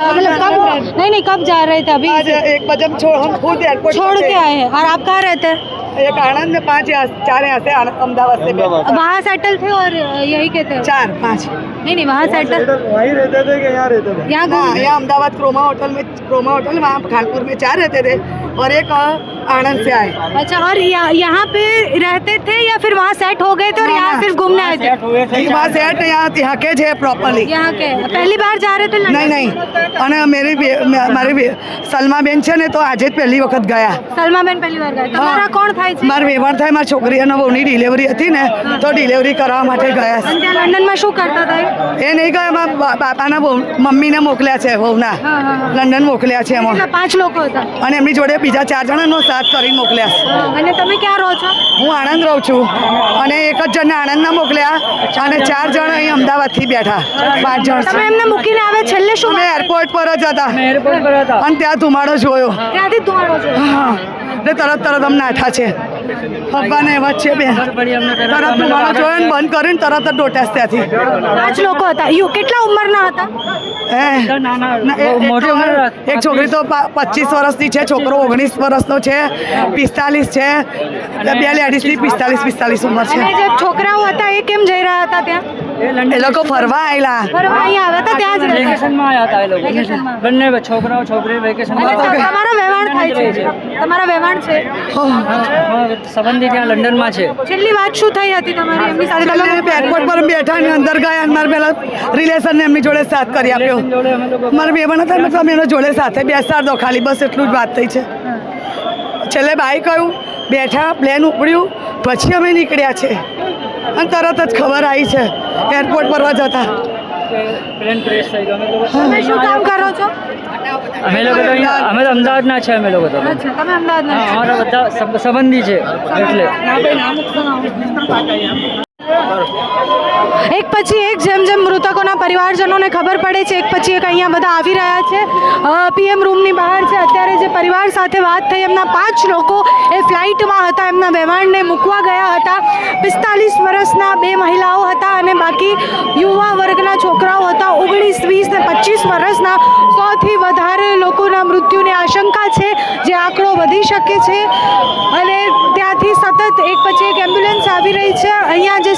मतलब कब नहीं कब जा रहे थे अभी? आज 1 बजे हम खुद एयरपोर्ट छोड़ के आए हैं। और आप कहाँ रहते हैं? एक आनंद में 5 या 4 यहाँ से अहमदाबाद से वहाँ सेटल थे और यही के थे? 4-5 नहीं वहाँ सेटल वहीं रहते थे कि यहाँ रहते थे? यहाँ अहमदाबाद क्रोमा होटल वहाँ कानपुर में 4 रहते थे और एक आनंद से आए। अच्छा, और यहाँ पे रहते थे या फिर वहाँ सेट हो गए थे और यहाँ सिर्फ घूमने आए थे? वहाँ सेट यहाँ के है प्रॉपरली। यहाँ के पहली बार जा रहे थे लंदन? नहीं અને મારી સલમા બેન છે ને તો આજે જ પહેલી વખત ગયા। સલમા બેન પહેલી વાર ગયા। તમારા કોણ થાય છે? મારા વેવાણ થાય, મારી છોકરી અને બહુની ડિલિવરી હતી ને તો ડિલિવરી કરાવવા માટે ગયા। અને ત્યાં લંડનમાં શું કરતા હતા? એ નહીં ગયા, મારા બાપાના મમ્મીને મોકલ્યા છે, વહુના લંડન મોકલ્યા છે એમાં। 5 લોકો હતા અને એમની જોડે બીજા 4 જણાનો સાથ કરીને મોકલ્યા। અને તમે ક્યાં રહો છો? હું આણંદ રહું છું અને એક જ જણને આણંદના મોકલ્યા અને 4 જણ અહીં અમદાવાદથી બેઠા, 5 જણ તમે એમને મૂકીને આવે છેલ્લે શું? અમે એરપોર્ટ પર જ હતા અને ત્યાં ધુમાડો જોયો। ત્યાંથી ધુમાડો છે? હા, એટલે તરત અમને નાઠા છે પપ્પાને એવા જ છે બે। તરત ધુમાડો જોયો ને બંધ કરીને તરત જ ડોટ્યા ત્યાંથી। 5 લોકો હતા। કેટલા ઉંમરના હતા? એક છોકરી તો 25 વર્ષની છે, છોકરો 19 વર્ષનો છે, 45 છે, 2 લેડીઝની 45 ઉંમર છે। અને જે છોકરાઓ હતા એ કેમ જઈ રહ્યા હતા ત્યાં? એ લોકો ફરવા આવેલા, ફરવા અહીંયા આવ્યા હતા, ત્યાં જ વેકેશનમાં આવ્યા હતા એ લોકો બંને છોકરાઓ છોકરી વેકેશનમાં। તમારા વ્યવહાર થાય છે? તમારા વ્યવહાર છે? સંબંધી ત્યાં લંડનમાં છે। છેલ્લી વાત શું થઈ હતી તમારી એમની સાથે? એરપોર્ટ પર બેઠા ને અંદર ગયા અને મારા પેલા રિલેશનને એમની જોડે સાથ કરી આપ્યો। મારા બેબન હતા ને તમે એના જોડે સાથે બેસાડ દો ખાલી, બસ એટલું જ વાત થઈ છે। છેલ્લે બાઈ કહ્યું, બેઠા, પ્લેન ઉપડ્યું, પછી અમે નીકળ્યા છે અને તરત જ ખબર આવી છે એરપોર્ટ પર જતા। પ્લેન ક્રેશ થઈ ગયો। તમે શું કામ કરો છો? અમે લોકો તો અમદાવાદના છે। અમે લોકો તો અચ્છા, તમે અમદાવાદના છો? અમારા બધા સંબંધી છે એટલે। એક પછી એક જેમ મૃતકોના પરિવારજનોને ખબર પડે છે એક પછી એક અહીંયા બધા આવી રહ્યા છે। પીએમ રૂમની બહાર છે। અત્યારે જે પરિવાર સાથે વાત થઈ, એમના 5 લોકો એ ફ્લાઇટમાં હતા, એમના વહેવાણને મૂકવા ગયા હતા। 45 વર્ષના 2 મહિલાઓ હતા અને બાકી યુવા વર્ગના છોકરાઓ હતા, 19, 20 ને 25 વર્ષના। 100થી વધારે લોકોના મૃત્યુની આશંકા છે, જે આંકડો વધી શકે છે અને ત્યાંથી સતત એક પછી એક એમ્બ્યુલન્સ આવી રહી છે। અહીંયા જે